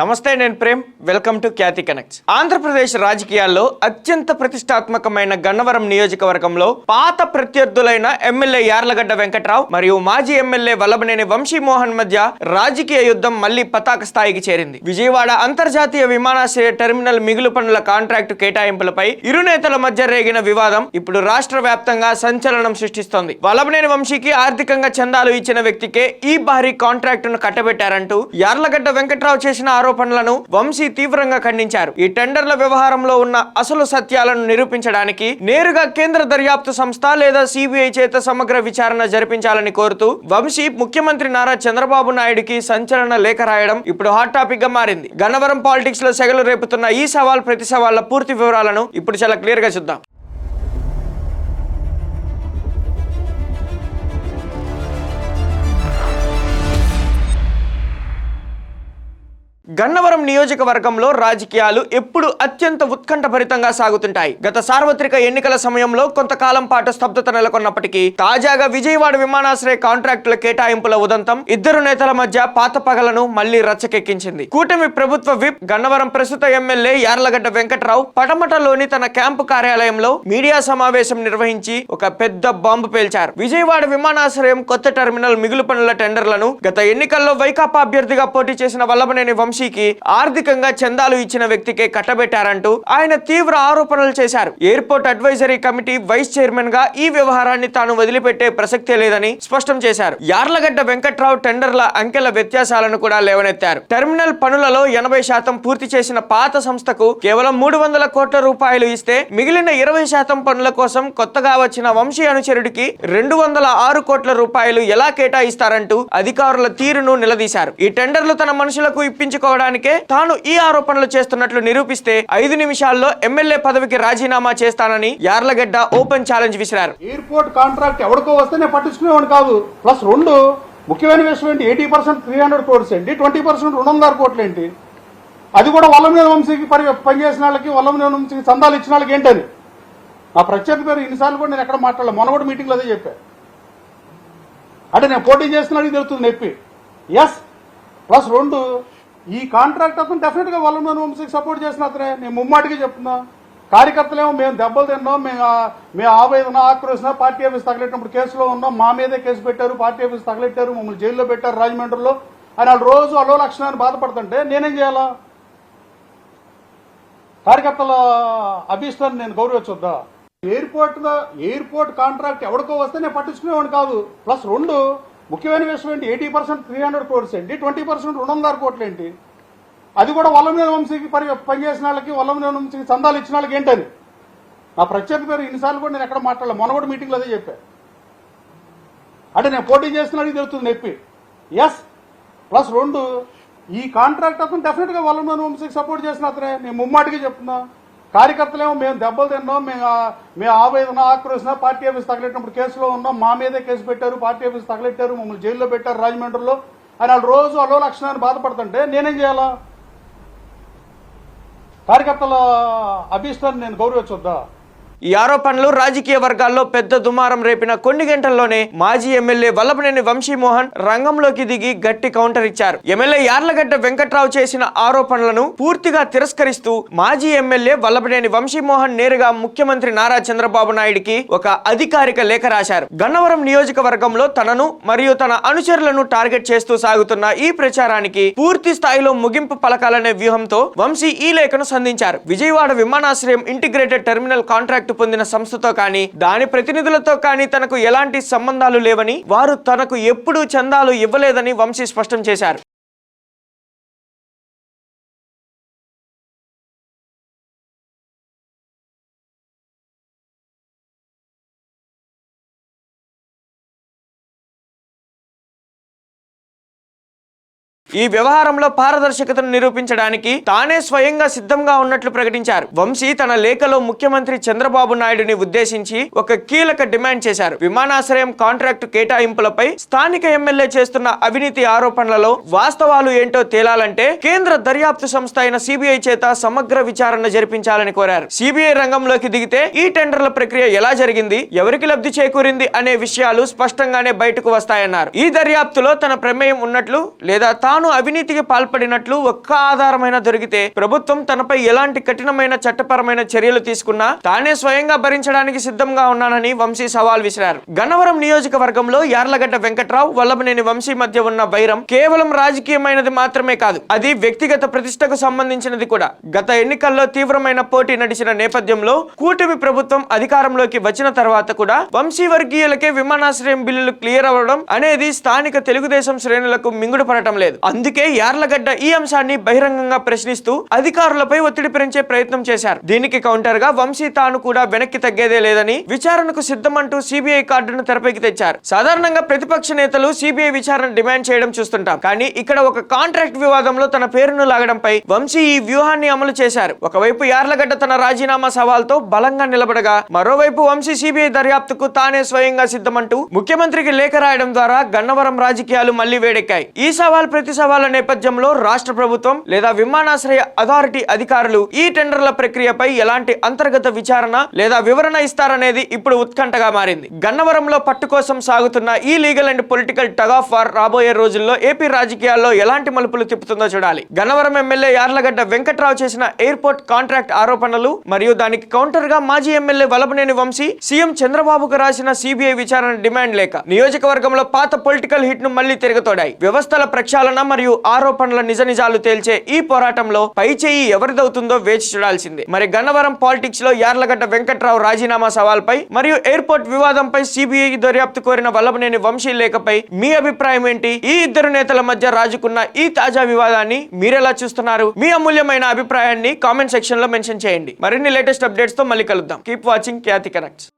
నమస్తే, నేను Prem. Welcome to Khyati connects. Andhra Pradesh రాజకీయాల్లో అత్యంత ప్రతిష్టాత్మకమైన గన్నవరం నియోజకవర్గంలో పాత ప్రత్యర్థులైన ఎమ్మెల్యే యార్లగడ్డ వెంకట్రావు మరియు మాజీ ఎమ్మెల్యే వల్లభనేని వంశీమోహన్ మధ్య రాజకీయ యుద్ధం మళ్లీ పతాక స్థాయికి చేరింది. విజయవాడ అంతర్జాతీయ విమానాశ్రయ టెర్మినల్ మిగులు పనుల కాంట్రాక్టు కేటాయింపులపై ఇరు నేతల మధ్య రేగిన వివాదం ఇప్పుడు రాష్ట్ర వ్యాప్తంగా సంచలనం సృష్టిస్తోంది. వల్లభనేని వంశీకి ఆర్థికంగా చందాలు ఇచ్చిన వ్యక్తికే ఈ భారీ కాంట్రాక్టును కట్టబెట్టారంటూ యార్లగడ్డ వెంకట్రావు చేసిన ఆరోపణలను వంశీ తీవ్రంగా ఖండించారు. ఈ టెండర్ల వ్యవహారంలో ఉన్న అసలు సత్యాలను నిరూపించడానికి నేరుగా కేంద్ర దర్యాప్తు సంస్థ లేదా సిబిఐ చేత సమగ్ర విచారణ జరిపించాలని కోరుతూ వంశీ ముఖ్యమంత్రి నారా చంద్రబాబు నాయుడుకి సంచలన లేఖ రాయడం ఇప్పుడు హాట్ టాపిక్ గా మారింది. గన్నవరం పాలిటిక్స్ లో సెగలు రేపుతున్న ఈ సవాల్ ప్రతి సవాళ్ల పూర్తి వివరాలను ఇప్పుడు చాలా క్లియర్ గా చూద్దాం. గన్నవరం నియోజకవర్గంలో రాజకీయాలు ఎప్పుడు అత్యంత ఉత్కంఠభరితంగా సాగుతుంటాయి. గత సార్వత్రిక ఎన్నికల సమయంలో కొంతకాలం పాటు స్తబ్దత నెలకొన్నప్పటికీ తాజాగా విజయవాడ విమానాశ్రయ కాంట్రాక్టుల కేటాయింపుల ఉదంతం ఇద్దరు నేతల మధ్య పాత పగలను మళ్లీ రచ్చకెక్కించింది. కూటమి ప్రభుత్వ విప్ గన్నవరం ప్రస్తుత ఎమ్మెల్యే యార్లగడ్డ వెంకట్రావు పటమటలోని తన క్యాంపు కార్యాలయంలో మీడియా సమావేశం నిర్వహించి ఒక పెద్ద బాంబు పేల్చారు. విజయవాడ విమానాశ్రయం కొత్త టెర్మినల్ మిగులు పనుల టెండర్లను గత ఎన్నికల్లో వైకాపా అభ్యర్థిగా పోటీ చేసిన వల్లభనేని వంశీ ఆర్థికంగా చందాలు ఇచ్చిన వ్యక్తికే కట్టబెట్టారంటూ ఆయన తీవ్ర ఆరోపణలు చేశారు. Airport advisory committee vice chairman గా ఈ వ్యవహారాన్ని తాను వదిలిపెట్టే ప్రసక్తే లేదని స్పష్టం చేశారు. యార్లగడ్డ వెంకట్రావు టెండర్ల అంకెల వ్యత్యాసాలను కూడా లేవనెత్తారు. టెర్మినల్ పనులలో 80% పూర్తి చేసిన పాత సంస్థకు కేవలం 300 కోట్ల రూపాయలు ఇస్తే మిగిలిన 20% పనుల కోసం కొత్తగా వచ్చిన వంశీ అనుచరుడికి 206 కోట్ల రూపాయలు ఎలా కేటాయిస్తారంటూ అధికారుల తీరును నిలదీశారు. ఈ టెండర్లు తన మనుషులకు ఇప్పించుకో తాను ఈ ఆరోపణలు చేస్తున్నట్లు నిరూపిస్తే 5 నిమిషాల్లో ఎమ్మెల్యే పదవికి రాజీనామా చేస్తానని యార్లగడ్డ ఓపెన్ ఛాలెంజ్ విసిరారు. ఎయిర్పోర్ట్ కాంట్రాక్ట్ ఎవరికో వస్తేనే పట్టించుకునేవాడు కాదు. ప్లస్ 2 ముఖ్యమైన విషయం ఏంటి, 80% 300 కోట్స్ ఏంటి, 20% 206 కోట్లు ఏంటి, అది కూడా వల్లభనేని వంశీకి పనిచేసిన వాళ్ళకి వల్లభనేని వంశీకి చందాలు ఇచ్చిన వాళ్ళకి ఏంటని నా ప్రత్యేక పేరు ఇన్నిసార్లు కూడా నేను ఎక్కడ మాట్లాడలేదు. మొన్న కూడా మీటింగ్లో అదే చెప్పా. అంటే నేను పోటీ చేస్తున్నాడు తెలుస్తుంది నొప్పి. ఎస్ ప్లస్ 2 ఈ కాంట్రాక్ట్ అతను డెఫినెట్ గా వల్లభనేని వంశీకి సపోర్ట్ చేసిన అతనే. నేను ముమ్మాటికి చెప్తున్నా. కార్యకర్తలేమో మేము దెబ్బలు తిన్నాం, మేము ఆవేదన ఆక్రోశన పార్టీ ఆఫీస్ తగలెట్టినప్పుడు కేసులో ఉన్నాం, మా మీదే కేసు పెట్టారు, పార్టీ ఆఫీస్ తగలెట్టారు, మమ్మల్ని జైల్లో పెట్టారు రాజమండ్రిలో అని వాళ్ళు రోజు అలో లక్షణాన్ని బాధపడుతుంటే నేనేం చేయాలా? కార్యకర్తల అభిష్టాన్ని నేను గౌరవించొద్దా? ఎయిర్పోర్ట్ కాంట్రాక్ట్ ఎవరికో వస్తేనే పట్టించుకునేవాడు కాదు. ప్లస్ 2 ముఖ్యమైన విషయం ఏంటి, 80% 300 కోట్స్ ఏంటి, 20% 206 కోట్లు ఏంటి, అది కూడా వల్లభనేని వంశీకి పనిచేసిన వాళ్ళకి వల్లభనేని వంశీకి చందాలు ఇచ్చిన వాళ్ళకి ఏంటని నా ప్రత్యేక పేరు ఇన్నిసార్లు కూడా నేను ఎక్కడ మాట్లాడలేదు. మొన్న కూడా మీటింగ్లో అదే చెప్పా. అంటే నేను పోటీ చేస్తున్నాడు తెలుస్తుంది నొప్పి. ఎస్ ప్లస్ 2 ఈ కాంట్రాక్ట్ అతను డెఫినెట్ గా వల్లభనేని వంశీకి సపోర్ట్ చేసిన అతనే. నేను ముమ్మాటికి చెప్తున్నా. కార్యకర్తలేమో మేము దెబ్బలు తిన్నాం, మేము ఆవేదన ఆక్రోశన పార్టీ ఆఫీస్ తగలెట్టినప్పుడు కేసులో ఉన్నాం, మా మీదే కేసు పెట్టారు, పార్టీ ఆఫీస్ తగలెట్టారు, మమ్మల్ని జైల్లో పెట్టారు రాజమండ్రిలో అని వాళ్ళు రోజు అలో లక్షణాన్ని బాధపడుతుంటే నేనేం చేయాలా? కార్యకర్తల అభిష్టాన్ని నేను గౌరవించొద్దా? ఈ ఆరోపణలు రాజకీయ వర్గాల్లో పెద్ద దుమారం రేపిన కొన్ని గంటల్లోనే మాజీ ఎమ్మెల్యే వల్లభనేని వంశీమోహన్ రంగంలోకి దిగి గట్టి కౌంటర్ ఇచ్చారు. ఎమ్మెల్యే యార్లగడ్డ వెంకట్రావు చేసిన ఆరోపణలను పూర్తిగా తిరస్కరిస్తూ మాజీ ఎమ్మెల్యే వల్లభనేని వంశీమోహన్ నేరుగా ముఖ్యమంత్రి నారా చంద్రబాబు నాయుడికి ఒక అధికారిక లేఖ రాశారు. గన్నవరం నియోజకవర్గంలో తనను మరియు తన అనుచరులను టార్గెట్ చేస్తూ సాగుతున్న ఈ ప్రచారానికి పూర్తి స్థాయిలో ముగింపు పలకాలనే వ్యూహంతో వంశీ ఈ లేఖను సంధించారు. విజయవాడ విమానాశ్రయం ఇంటిగ్రేటెడ్ టెర్మినల్ కాంట్రాక్ట్ పొందిన సంస్థతో కానీ దాని ప్రతినిధులతో కానీ తనకు ఎలాంటి సంబంధాలు లేవని, వారు తనకు ఎప్పుడూ చందాలు ఇవ్వలేదని వంశీ స్పష్టం చేశారు. ఈ వ్యవహారంలో పారదర్శకతను నిరూపించడానికి తానే స్వయంగా సిద్ధంగా ఉన్నట్లు ప్రకటించారు. వంశీ తన లేఖలో ముఖ్యమంత్రి చంద్రబాబు నాయుడుని ఉద్దేశించి ఒక కీలక డిమాండ్ చేశారు. విమానాశ్రయం కాంట్రాక్టు కేటాయింపులపై స్థానిక ఎమ్మెల్యే చేస్తున్న అవినీతి ఆరోపణలలో వాస్తవాలు ఏంటో తేలాలంటే కేంద్ర దర్యాప్తు సంస్థ అయిన సిబిఐ చేత సమగ్ర విచారణ జరిపించాలని కోరారు. సిబిఐ రంగంలోకి దిగితే ఈ టెండర్ల ప్రక్రియ ఎలా జరిగింది, ఎవరికి లబ్ధి చేకూరింది అనే విషయాలు స్పష్టంగానే బయటకు వస్తాయన్నారు. ఈ దర్యాప్తులో తన ప్రమేయం ఉన్నట్లు లేదా తాను తాను అవినీతికి పాల్పడినట్లు ఒక్క ఆధారమైన దొరికితే ప్రభుత్వం తనపై ఎలాంటి కఠినమైన చట్టపరమైన చర్యలు తీసుకున్నా తానే స్వయంగా భరించడానికి సిద్ధంగా ఉన్నానని వంశీ సవాల్ విసిరారు. గన్నవరం నియోజకవర్గంలో యార్లగడ్డ వెంకట్రావు, వల్లభనేని వంశీ మధ్య ఉన్న వైరం కేవలం రాజకీయమైనది మాత్రమే కాదు, అది వ్యక్తిగత ప్రతిష్టకు సంబంధించినది కూడా. గత ఎన్నికల్లో తీవ్రమైన పోటీ నడిచిన నేపథ్యంలో కూటమి ప్రభుత్వం అధికారంలోకి వచ్చిన తర్వాత కూడా వంశీ వర్గీయులకే విమానాశ్రయం బిల్లులు క్లియర్ అవ్వడం అనేది స్థానిక తెలుగుదేశం శ్రేణులకు మింగుడు పడటం లేదు. అందుకే యార్లగడ్డ ఈ అంశాన్ని బహిరంగంగా ప్రశ్నిస్తూ అధికారులపై ఒత్తిడి పెంచే ప్రయత్నం చేశారు. దీనికి కౌంటర్ గా వంశీ తాను కూడా వెనక్కి తగ్గేదే లేదని విచారణకు సిద్ధమంటూ సిబిఐ కార్డును తెరపైకి తెచ్చారు. సాధారణంగా ప్రతిపక్ష నేతలు సిబిఐ విచారణ డిమాండ్ చేయడం చూస్తుంటాం, కానీ ఇక్కడ ఒక కాంట్రాక్ట్ వివాదంలో తన పేరును లాగడంపై వంశీ ఈ వ్యూహాన్ని అమలు చేశారు. ఒకవైపు యార్లగడ్డ తన రాజీనామా సవాల్తో బలంగా నిలబడగా, మరోవైపు వంశీ సిబిఐ దర్యాప్తుకు తానే స్వయంగా సిద్ధమంటూ ముఖ్యమంత్రికి లేఖ రాయడం ద్వారా గన్నవరం రాజకీయాలు మళ్లీ వేడెక్కాయి. ఈ సవాల్ ప్రతి సవాళ్ల నేపథ్యంలో రాష్ట్ర ప్రభుత్వం లేదా విమానాశ్రయ అథారిటీ అధికారులు ఈ టెండర్ల ప్రక్రియపై ఎలాంటి అంతర్గత విచారణ లేదా వివరణ ఇస్తారనేది ఇప్పుడు ఉత్కంఠగా మారింది. గన్నవరంలో పట్టు కోసం సాగుతున్న ఈ legal and political tug of war రాబోయే రోజుల్లో ఏపీ రాజకీయాల్లో ఎలాంటి మలుపులు తిప్పుతుందో చూడాలి. గన్నవరం ఎమ్మెల్యే యార్లగడ్డ వెంకట్రావు చేసిన ఎయిర్పోర్ట్ కాంట్రాక్ట్ ఆరోపణలు మరియు దానికి కౌంటర్ గా మాజీ ఎమ్మెల్యే వల్లభనేని వంశీ సీఎం చంద్రబాబుకు రాసిన సిబిఐ విచారణ డిమాండ్ లేక నియోజకవర్గంలో పాత పొలిటికల్ హిట్ ను మళ్లీ తిరగతోడాయి. వ్యవస్థల ప్రక్షాళన మరియు ఆరోపణల నిజ నిజాలు తేల్చే ఈ పోరాటంలో పై చేయి ఎవరిదవుతుందో వేచి చూడాల్సిందే. మరి గన్నవరం పాలిటిక్స్ లో యార్లగడ్డ వెంకట్రావు రాజీనామా సవాల్పై మరియు ఎయిర్పోర్ట్ వివాదంపై సిబిఐ దర్యాప్తు కోరిన వల్లభనేని వంశీ లేఖపై మీ అభిప్రాయం ఏంటి? ఈ ఇద్దరు నేతల మధ్య రాజుకున్న ఈ తాజా వివాదాన్ని మీరెలా చూస్తున్నారు? మీ అమూల్యమైన అభిప్రాయాన్ని కామెంట్ సెక్షన్ లో మెన్షన్ చేయండి. మరిన్ని లేటెస్ట్ అప్డేట్స్ తో మళ్ళీ కలుద్దాం. కీప్ వాచింగ్ ఖ్యాతి కనెక్ట్స్.